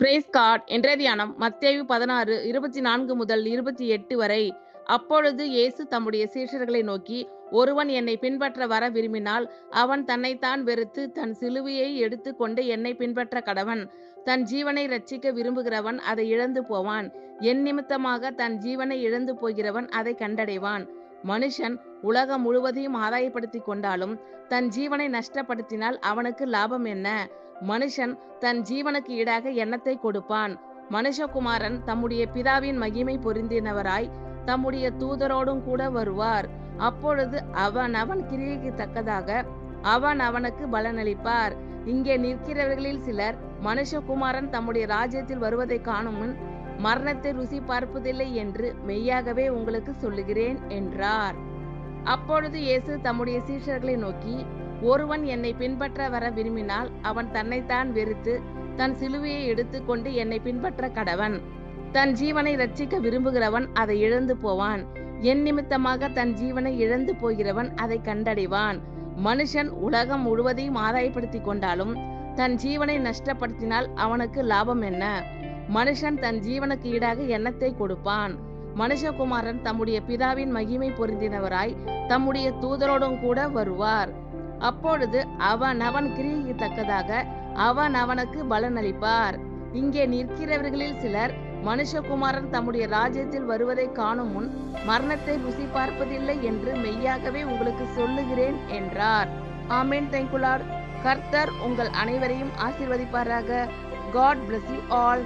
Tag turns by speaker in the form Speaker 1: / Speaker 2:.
Speaker 1: Brace God. இன்றைய தியானம் மத்தேயு 16:24 முதல் 28 வரை. அப்பொழுது இயேசு தம்முடைய சீஷர்களை நோக்கி, ஒருவன் என்னை பின்பற்ற வர விரும்பினால் அவன் தன்னைத்தான் வெறுத்து தன் சிலுவையை எடுத்துக்கொண்டு என்னை பின்பற்ற கடவன். தன் ஜீவனை இரட்சிக்க விரும்புகிறவன் அதை இழந்து போவான். என் நிமித்தமாக தன் ஜீவனை இழந்து போகிறவன் அதை கண்டடைவான். மனுஷன் உலகம் முழுவதையும் ஆதாயப்படுத்திக் கொண்டாலும் தன் ஜீவனை நஷ்டப்படுத்தினால் அவனுக்கு லாபம் என்ன? மனுஷன் தன் ஜீவனுக்கு ஈடாக எண்ணத்தை கொடுப்பான். மனுஷகுமாரன் தம்முடைய பிதாவின் மகிமை பொருந்தினவராய் தம்முடைய தூதரோடும் கூட வருவார். அப்பொழுது அவன் கிரியைக்கு தக்கதாக அவனுக்கு பலனளிப்பார். இங்கே நிற்கிறவர்களில் சிலர் மனுஷகுமாரன் தம்முடைய ராஜ்யத்தில் வருவதை காணும் முன் மரணத்தை ருசி பார்ப்பதில்லை என்று மெய்யாகவே உங்களுக்கு சொல்லுகிறேன் என்றார். அப்பொழுது இயேசு தம்முடைய சீஷர்களை நோக்கி, ஒருவன் என்னை பின்பற்ற வர விரும்பினால் அவன் தன்னைத்தான் வெறுத்து தன் சிலுவையை எடுத்துக்கொண்டு என்னை பின்பற்ற கடவன். தன் ஜீவனை இரட்சிக்க விரும்புகிறவன் அதை இழந்து போவான். என் நிமித்தமாக தன் ஜீவனை இழந்து போகிறவன் அதை கண்டடைவான். மனுஷன் உலகம் முழுவதையும் ஆதாயப்படுத்திக் கொண்டாலும் தன் ஜீவனை நஷ்டப்படுத்தினால் அவனுக்கு லாபம் என்ன? மனுஷன் தன் ஜீவனுக்கு ஈடாக எண்ணத்தை கொடுப்பான். மனுஷகுமாரன் தம்முடைய பிதாவின் மகிமை பொருந்தினவராய் தம்முடைய தூதரோடும் கூட வருவார். அப்பொழுது அவன் கிரியைக்கு தக்கதாக அவனுக்கு பலனளிப்பார். இங்கே நிற்கிறவர்களில் சிலர் மனுஷகுமாரன் தம்முடைய ராஜ்யத்தில் வருவதை காணும் முன் மரணத்தை ருசி பார்ப்பதில்லை என்று மெய்யாகவே உங்களுக்கு சொல்லுகிறேன் என்றார். ஆமென். Thank you Lord. கர்த்தர் உங்கள் அனைவரையும் ஆசீர்வதிப்பாராக. God bless you all.